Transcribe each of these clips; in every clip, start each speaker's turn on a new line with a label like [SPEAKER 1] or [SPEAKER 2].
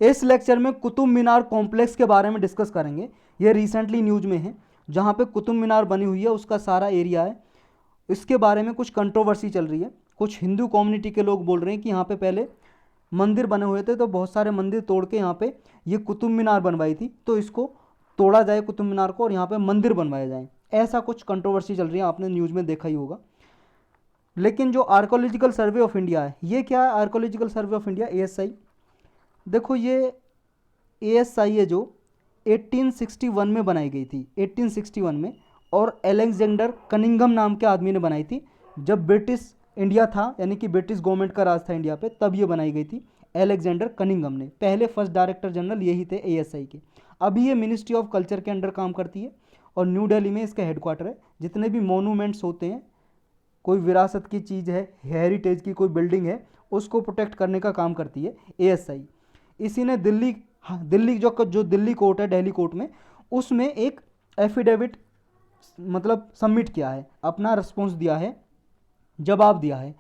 [SPEAKER 1] इस लेक्चर में कुतुब मीनार कॉम्प्लेक्स के बारे में डिस्कस करेंगे। ये रिसेंटली न्यूज में है, जहाँ पे कुतुब मीनार बनी हुई है उसका सारा एरिया है। इसके बारे में कुछ कंट्रोवर्सी चल रही है। कुछ हिंदू कम्युनिटी के लोग बोल रहे हैं कि यहाँ पे पहले मंदिर बने हुए थे, तो बहुत सारे मंदिर तोड़ के यहाँ पे ये कुतुब मीनार बनवाई थी, तो इसको तोड़ा जाए कुतुब मीनार को और यहाँ पे मंदिर बनवाए जाए। ऐसा कुछ कंट्रोवर्सी चल रही है, आपने न्यूज़ में देखा ही होगा। लेकिन जो आर्कोलॉजिकल सर्वे ऑफ इंडिया है, ये क्या है? Archaeological survey of India, ASI। देखो ये ASI है जो 1861 में बनाई गई थी, 1861 में, और एलेक्जेंडर कनिंघम नाम के आदमी ने बनाई थी जब ब्रिटिश इंडिया था, यानी कि ब्रिटिश गवर्नमेंट का राज था इंडिया पे, तब ये बनाई गई थी एलेक्जेंडर कनिंघम ने। पहले फर्स्ट डायरेक्टर जनरल यही थे ASI के। अभी ये मिनिस्ट्री ऑफ कल्चर के अंडर काम करती है और न्यू दिल्ली में इसका हेडक्वार्टर है। जितने भी मोनूमेंट्स होते हैं, कोई विरासत की चीज़ है, हेरिटेज की कोई बिल्डिंग है, उसको प्रोटेक्ट करने का काम करती है ASI। इसी ने दिल्ली जो दिल्ली कोर्ट है, दिल्ली कोर्ट में, उसमें एक एफिडेविट मतलब सबमिट किया है, अपना रिस्पॉन्स दिया है, जवाब दिया है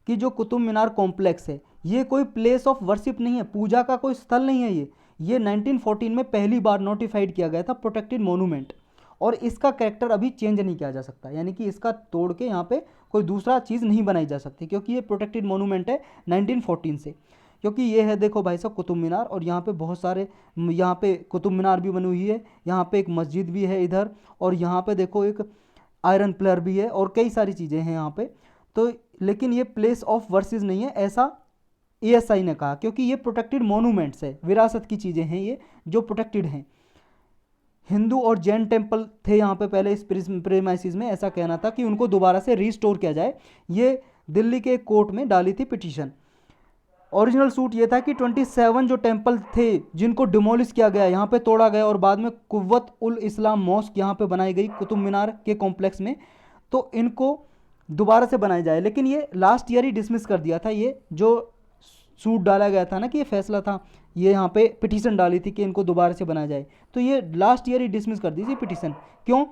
[SPEAKER 1] कि जो कुतुब मीनार कॉम्प्लेक्स है ये कोई प्लेस ऑफ वर्शिप नहीं है, पूजा का कोई स्थल नहीं है। ये 1914 में पहली बार नोटिफाइड किया गया था प्रोटेक्टेड मोनूमेंट, और इसका कैरेक्टर अभी चेंज नहीं किया जा सकता, यानी कि इसका तोड़ के यहाँ पे कोई दूसरा चीज़ नहीं बनाई जा सकती, क्योंकि ये प्रोटेक्टेड मोनूमेंट है 1914 से। क्योंकि ये है, देखो भाई साहब, कुतुब मीनार, और यहाँ पे बहुत सारे, यहाँ पे कुतुब मीनार भी बनी हुई है, यहाँ पे एक मस्जिद भी है इधर, और यहाँ पे देखो एक आयरन पिलर भी है, और कई सारी चीज़ें हैं यहाँ पे। तो लेकिन ये प्लेस ऑफ वर्शिप नहीं है, ऐसा ASI ने कहा, क्योंकि ये प्रोटेक्टेड मोनूमेंट्स है, विरासत की चीज़ें हैं ये जो प्रोटेक्टेड हैं। हिंदू और जैन टेम्पल थे यहाँ पे पहले इस प्रेमाइसिस में, ऐसा कहना था कि उनको दोबारा से रिस्टोर किया जाए। ये दिल्ली के कोर्ट में डाली थी पिटीशन। ओरिजिनल सूट ये था कि 27 जो टेम्पल थे जिनको डिमोलिश किया गया, यहाँ पे तोड़ा गया, और बाद में कुव्वत उल इस्लाम मॉस्क यहाँ पे बनाई गई कुतुब मीनार के कॉम्प्लेक्स में, तो इनको दोबारा से बनाया जाए। लेकिन ये लास्ट ईयर ही डिसमिस कर दिया था, ये जो सूट डाला गया था ना, कि ये फैसला था, ये यहाँ पे पिटीशन डाली थी कि इनको दोबारा से बनाया जाए, तो ये लास्ट ईयर ही डिसमिस कर दी थी पिटीशन। क्यों?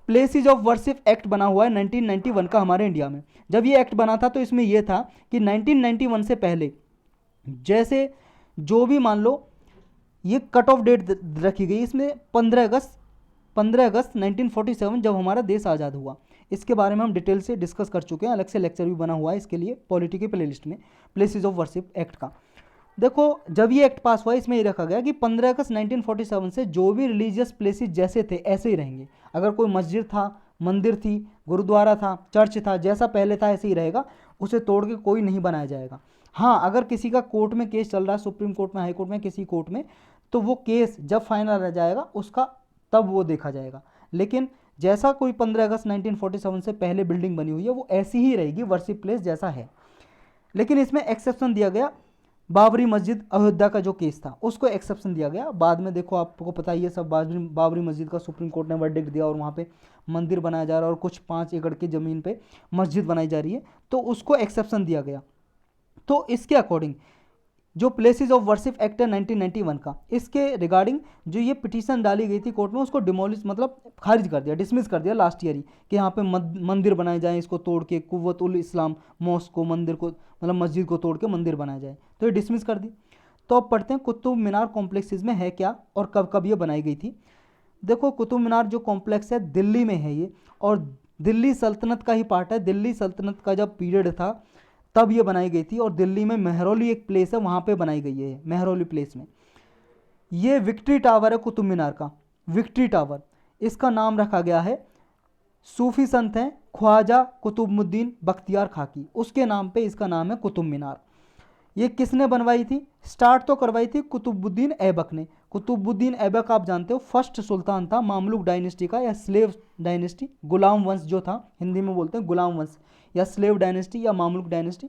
[SPEAKER 1] प्लेसेस ऑफ वर्शिप एक्ट बना हुआ है 1991 का हमारे इंडिया में। जब ये एक्ट बना था तो इसमें यह था कि 1991 से पहले, जैसे जो भी मान लो ये कट ऑफ डेट रखी गई इसमें 15 अगस्त 1947, जब हमारा देश आज़ाद हुआ। इसके बारे में हम डिटेल से डिस्कस कर चुके हैं, अलग से लेक्चर भी बना हुआ है इसके लिए पॉलिटी के प्लेलिस्ट में, प्लेसेस ऑफ वर्शिप एक्ट का। देखो जब ये एक्ट पास हुआ इसमें ये रखा गया कि 15 अगस्त 1947 से जो भी रिलीजियस प्लेसेस जैसे थे ऐसे ही रहेंगे। अगर कोई मस्जिद था, मंदिर थी, गुरुद्वारा था, चर्च था, जैसा पहले था ऐसे ही रहेगा, उसे तोड़ के कोई नहीं बनाया जाएगा। हाँ, अगर किसी का कोर्ट में केस चल रहा है, सुप्रीम कोर्ट में, हाई कोर्ट में, किसी कोर्ट में, तो वो केस जब फाइनल रह जाएगा उसका तब वो देखा जाएगा। लेकिन जैसा कोई 15 अगस्त 1947 से पहले बिल्डिंग बनी हुई है वो ऐसी ही रहेगी, वर्शिप प्लेस जैसा है। लेकिन इसमें एक्सेप्शन दिया गया, बाबरी मस्जिद अयोध्या का जो केस था उसको एक्सेप्शन दिया गया। बाद में देखो आपको पता ही है सब, बाबरी मस्जिद का सुप्रीम कोर्ट ने वर्डिक्ट दिया और वहाँ पे मंदिर बनाया जा रहा है और कुछ 5 एकड़ की ज़मीन पे मस्जिद बनाई जा रही है, तो उसको एक्सेप्शन दिया गया। तो इसके अकॉर्डिंग जो प्लेसेस ऑफ वर्शिप एक्ट है 1991 का, इसके रिगार्डिंग जो ये पिटीशन डाली गई थी कोर्ट में, उसको डिमोलिश मतलब खारिज कर दिया, डिसमिस कर दिया लास्ट ईयर ही, कि यहाँ पे मंदिर बनाए जाएं, इसको तोड़ के कुव्वत उल इस्लाम मॉस्क को, मंदिर को मतलब मस्जिद को तोड़ के मंदिर बनाया जाए, तो ये डिसमिस कर दी। तो अब पढ़ते हैं कुतुब मीनार कॉम्प्लेक्सेस में है क्या और कब कब ये बनाई गई थी। देखो कुतुब मीनार जो कॉम्प्लेक्स है दिल्ली में है ये, और दिल्ली सल्तनत का ही पार्ट है। दिल्ली सल्तनत का जब पीरियड था तब ये बनाई गई थी, और दिल्ली में मेहरौली एक प्लेस है वहाँ पे बनाई गई है, मेहरौली प्लेस में। ये विक्ट्री टावर है कुतुब मीनार का, विक्ट्री टावर। इसका नाम रखा गया है, सूफी संत हैं ख्वाजा कुतुबुद्दीन बख्तियार खाकी, उसके नाम पे इसका नाम है कुतुब मीनार। ये किसने बनवाई थी? स्टार्ट तो करवाई थी कुतुबुद्दीन ऐबक ने। कुतुबुद्दीन ऐबक आप जानते हो फर्स्ट सुल्तान था मामलुक डायनेस्टी का, या स्लेव डायनेस्टी, गुलाम वंश जो था, हिंदी में बोलते हैं गुलाम वंश, या स्लेव डायनेस्टी या मामलुक डायनेस्टी,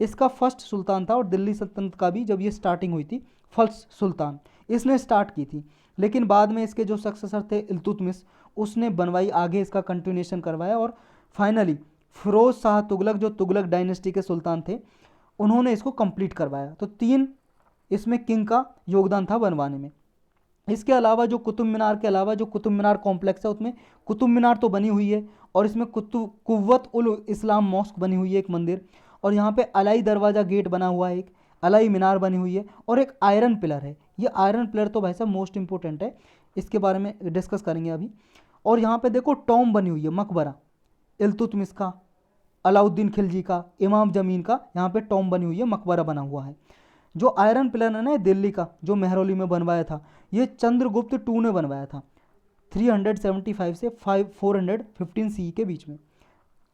[SPEAKER 1] इसका फर्स्ट सुल्तान था। और दिल्ली सल्तनत का भी जब ये स्टार्टिंग हुई थी, फर्स्ट सुल्तान इसने स्टार्ट की थी। लेकिन बाद में इसके जो सक्सेसर थे इल्तुतमिश, उसने बनवाई, आगे इसका कंटिन्यूएशन करवाया, और फाइनली फिरोज शाह तुगलक जो तुगलक डायनेस्टी के सुल्तान थे उन्होंने इसको कंप्लीट करवाया। तो 3 इसमें किंग का योगदान था बनवाने में। इसके अलावा जो कुतुब मीनार के अलावा जो कुतुब मीनार कॉम्प्लेक्स है उसमें कुतुब मीनार तो बनी हुई है, और इसमें कुव्वत उल इस्लाम मॉस्क बनी हुई है एक मंदिर, और यहाँ पे अलाई दरवाज़ा गेट बना हुआ है, एक अलाई मीनार बनी हुई है, और एक आयरन पिलर है। ये आयरन पिलर तो भाई साहब मोस्ट इंपॉर्टेंट है, इसके बारे में डिस्कस करेंगे अभी। और यहाँ पे देखो टॉम बनी हुई है, मकबरा, इल्तुतमिश का, अलाउद्दीन खिलजी का, इमाम जमीन का, यहाँ पे टॉम बनी हुई है, मकबरा बना हुआ है। जो आयरन पिलर है ना दिल्ली का, जो मेहरौली में बनवाया था, ये चंद्रगुप्त टू ने बनवाया था 375 से 415 सी के बीच में।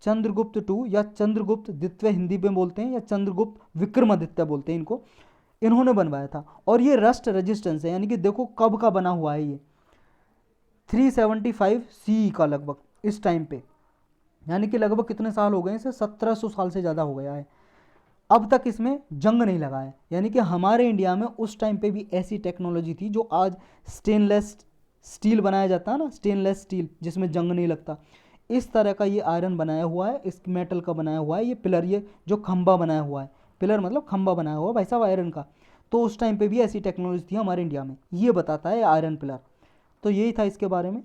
[SPEAKER 1] चंद्रगुप्त टू या चंद्रगुप्त द्वितीय हिंदी में बोलते हैं, या चंद्रगुप्त विक्रमादित्य बोलते हैं इनको, इन्होंने बनवाया था। और ये रस्ट रेजिस्टेंस है, यानी कि देखो कब का बना हुआ है ये, 375 सी का लगभग इस टाइम पे, यानी कि लगभग कितने साल हो गए इसे, 1700 साल से ज़्यादा हो गया है। अब तक इसमें जंग नहीं लगा है, यानी कि हमारे इंडिया में उस टाइम पे भी ऐसी टेक्नोलॉजी थी, जो आज स्टेनलेस स्टील बनाया जाता है ना, स्टेनलेस स्टील जिसमें जंग नहीं लगता, इस तरह का ये आयरन बनाया हुआ है, इस मेटल का बनाया हुआ है ये पिलर, ये जो खंबा बनाया हुआ है, पिलर मतलब खंबा बनाया हुआ भाई साहब आयरन का। तो उस टाइम पे भी ऐसी टेक्नोलॉजी थी हमारे इंडिया में, ये बताता है आयरन पिलर। तो यही था इसके बारे में।